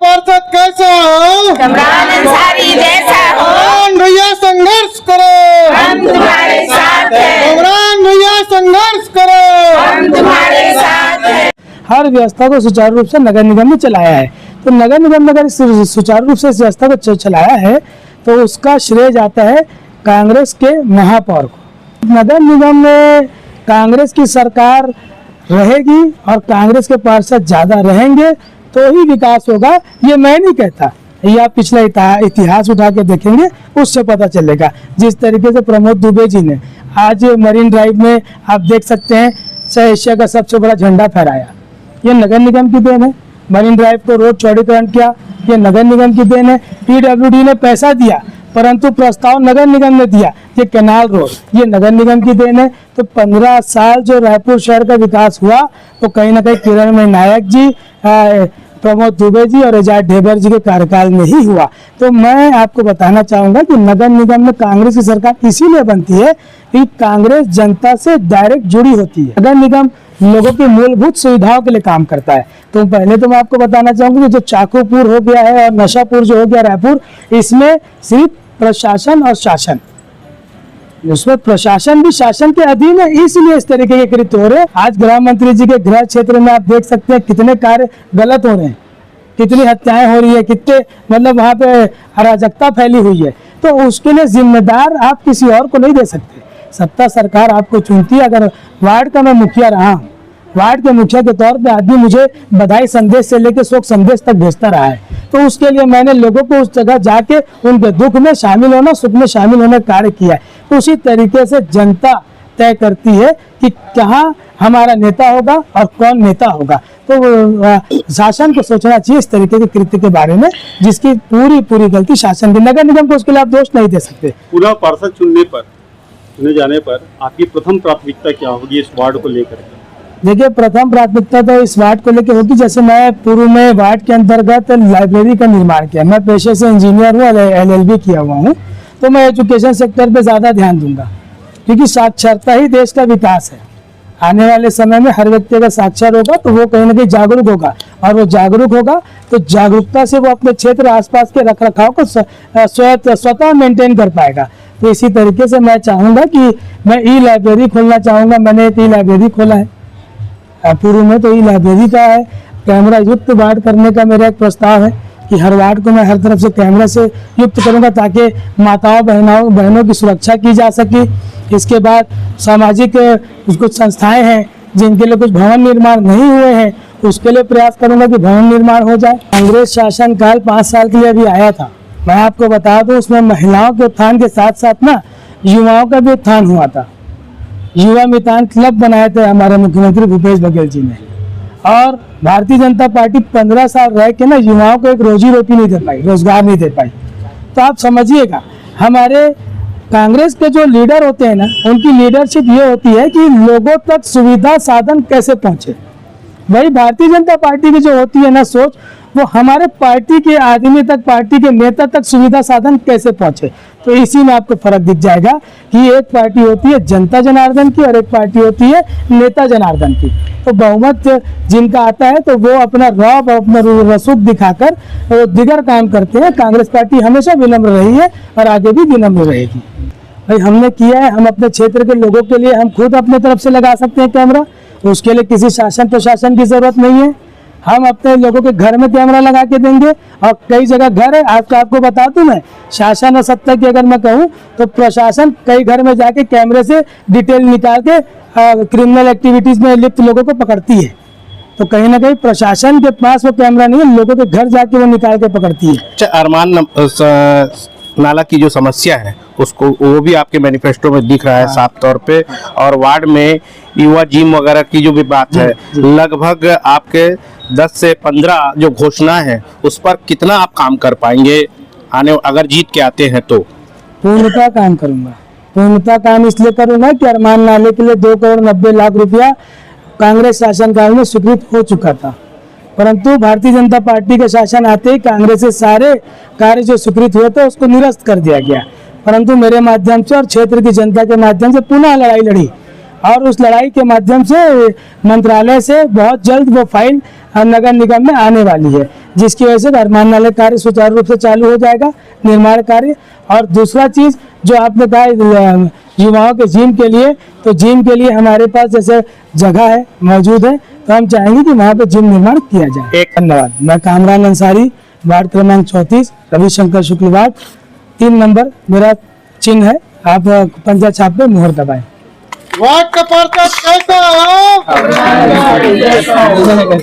पार्षद कैसा हो, कमरान अंसारी जैसा हो, कमरान भैया संघर्ष करो, हम तुम्हारे साथ हैं, कमरान भैया संघर्ष करो, हम तुम्हारे साथ हैं। हर व्यवस्था को सुचारू रूप से नगर निगम ने चलाया है। तो नगर निगम ने अगर सुचारू रूप से इस व्यवस्था को चलाया है तो उसका श्रेय जाता है कांग्रेस के महापौर को। नगर निगम में कांग्रेस की सरकार रहेगी और कांग्रेस के पार्षद ज्यादा रहेंगे तो ही विकास होगा। ये मैं नहीं कहता, ये आप पिछला इतिहास उठा के देखेंगे, उससे पता चलेगा। जिस तरीके से प्रमोद दुबे जी ने आज मरीन ड्राइव में आप देख सकते हैं एशिया का सबसे बड़ा झंडा फहराया, ये नगर निगम की देन है। मरीन ड्राइव को रोड चौड़ीकरण किया, ये नगर निगम की देन है। पीडब्ल्यूडी ने पैसा दिया परंतु प्रस्ताव नगर निगम ने दिया, ये कैनाल रोड, ये नगर निगम की देन है। तो 15 साल जो रायपुर शहर का विकास हुआ वो कहीं ना कहीं किरणमय नायक जी, प्रमोद दुबे जी और एजाज ढेबर जी के कार्यकाल में ही हुआ। तो मैं आपको बताना चाहूंगा कि नगर निगम में कांग्रेस की सरकार इसीलिए बनती है कि कांग्रेस जनता से डायरेक्ट जुड़ी होती है। नगर निगम लोगों की मूलभूत सुविधाओं के लिए काम करता है। तो पहले तो मैं आपको बताना चाहूंगा कि जो चाकूपुर हो गया है और नशापुर जो हो गया रायपुर, इसमें सिर्फ प्रशासन और शासन, उसमें प्रशासन भी शासन के अधीन है, इसलिए इस तरीके के कृत्य हो रहे हैं। आज गृह मंत्री जी के गृह क्षेत्र में आप देख सकते हैं कितने कार्य गलत हो रहे हैं, कितनी हत्याएं हो रही है, कितने मतलब वहाँ पे अराजकता फैली हुई है। तो उसके लिए जिम्मेदार आप किसी और को नहीं दे सकते। सत्ता सरकार आपको चुनती है। अगर वार्ड का मैं मुखिया रहा हूँ, वार्ड के मुखिया के तौर पे आदमी मुझे बधाई संदेश से लेकर शोक संदेश तक भेजता रहा है, तो उसके लिए मैंने लोगों को उस जगह जाके उनके दुख में शामिल होना, सुख में शामिल होने का कार्य किया है। उसी तरीके से जनता तय करती है कि कहाँ हमारा नेता होगा और कौन नेता होगा। तो शासन को सोचना चाहिए इस तरीके के कृत्य के बारे में, जिसकी पूरी गलती शासन की। नगर निगम को उसके लिए आप दोष नहीं दे सकते। पुनः पार्षद चुने जाने पर आपकी प्रथम प्राथमिकता क्या होगी इस वार्ड को लेकर? देखिए, प्रथम प्राथमिकता तो इस वार्ड को लेकर होगी, जैसे मैं पूर्व में वार्ड के अंतर्गत लाइब्रेरी का निर्माण किया। मैं पेशे से इंजीनियर हूँ, LLB किया हुआ हूँ, तो मैं एजुकेशन सेक्टर पे ज़्यादा ध्यान दूंगा, क्योंकि साक्षरता ही देश का विकास है। आने वाले समय में हर व्यक्ति अगर साक्षर होगा तो वो कहीं ना कहीं जागरूक होगा, और वो जागरूक होगा तो जागरूकता से वो अपने क्षेत्र आसपास के रख रखाव को स्वतः मेंटेन कर पाएगा। तो इसी तरीके से मैं चाहूँगा कि मैं ई लाइब्रेरी खोलना चाहूँगा। मैंने एक ई लाइब्रेरी खोला है पूर्व में, तो ई लाइब्रेरी का है। कैमरा युक्त वार्ड करने का मेरा एक प्रस्ताव है कि हर वार्ड को मैं हर तरफ से कैमरा से युक्त करूँगा, ताकि माताओं बहनों की सुरक्षा की जा सके। इसके बाद सामाजिक कुछ संस्थाएं हैं जिनके लिए कुछ भवन निर्माण नहीं हुए हैं, उसके लिए प्रयास करूंगा कि भवन निर्माण हो जाए। कांग्रेस शासनकाल 5 साल के लिए अभी आया था, मैं आपको बता दूं उसमें महिलाओं के उत्थान के साथ साथ ना युवाओं का भी उत्थान हुआ था। युवा मितान क्लब बनाए थे हमारे मुख्यमंत्री भूपेश बघेल जी ने, और भारतीय जनता पार्टी 15 साल रह के ना युवाओं को एक रोजी रोटी नहीं दे पाई, रोजगार नहीं दे पाई। तो आप समझिएगा, हमारे कांग्रेस के जो लीडर होते हैं ना, उनकी लीडरशिप ये होती है कि लोगों तक सुविधा साधन कैसे पहुंचे। वही भारतीय जनता पार्टी की जो होती है ना सोच, वो हमारे पार्टी के आदमी तक, पार्टी के नेता तक सुविधा साधन कैसे पहुंचे। तो इसी में आपको फर्क दिख जाएगा कि एक पार्टी होती है जनता जनार्दन की और एक पार्टी होती है नेता जनार्दन की। तो बहुमत जिनका आता है तो वो अपना रौब, अपना रसूख दिखाकर वो दिगर काम करते हैं। कांग्रेस पार्टी हमेशा विनम्र रही है और आगे भी विनम्र रहेगी। भाई हमने किया है, हम अपने क्षेत्र के लोगों के लिए हम खुद अपने तरफ से लगा सकते हैं कैमरा, उसके लिए किसी शासन प्रशासन की जरूरत नहीं है। हम अपने लोगों के घर में कैमरा लगा के देंगे, और कई जगह घर है। आपको बता दूं मैं, शासन और सत्ता की अगर मैं कहूं तो प्रशासन कई घर में जाके कैमरे से डिटेल निकाल के क्रिमिनल एक्टिविटीज में लिप्त लोगों को पकड़ती है। तो कहीं ना कहीं प्रशासन के पास वो कैमरा नहीं है, लोगों के घर जाके वो निकाल के पकड़ती है। अच्छा, अरमान नाला की जो समस्या है उसको वो भी आपके मैनिफेस्टो में दिख रहा है साफ तौर पे, और वार्ड में युवा जिम वगैरह की जो भी बात है, लगभग आपके 10 से 15 जो घोषणा है उस पर कितना आप काम कर पाएंगे आने, अगर जीत के आते हैं तो? पूर्णतः काम करूंगा। पूर्णतः काम इसलिए करूंगा कि अरमान नाले के लिए 2 करोड़ 90 लाख रुपया कांग्रेस शासनकाल में स्वीकृत हो चुका था, परंतु भारतीय जनता पार्टी के शासन आते ही कांग्रेस से सारे कार्य जो स्वीकृत हुए थे उसको निरस्त कर दिया गया। परंतु मेरे माध्यम से और क्षेत्र की जनता के माध्यम से पुनः लड़ाई लड़ी, और उस लड़ाई के माध्यम से मंत्रालय से बहुत जल्द वो फाइल नगर निगम में आने वाली है। जिसकी वजह से निर्माण नाले कार्य सुचारू रूप से चालू हो जाएगा, निर्माण कार्य। और दूसरा चीज जो आपने कहा युवाओं के जिम के लिए, तो जिम के लिए हमारे पास जैसे जगह है मौजूद है, तो हम चाहेंगे कि वहाँ पे जिम निर्माण किया जाए। धन्यवाद। मैं कामरान अंसारी, वार्ड क्रमांक 34, रविशंकर शुक्ल वार्ड, 3 नंबर मेरा चिन्ह है। आप पंजा छाप पे मुहर दबाएं। वार्ड का पार्षद कैसा हो?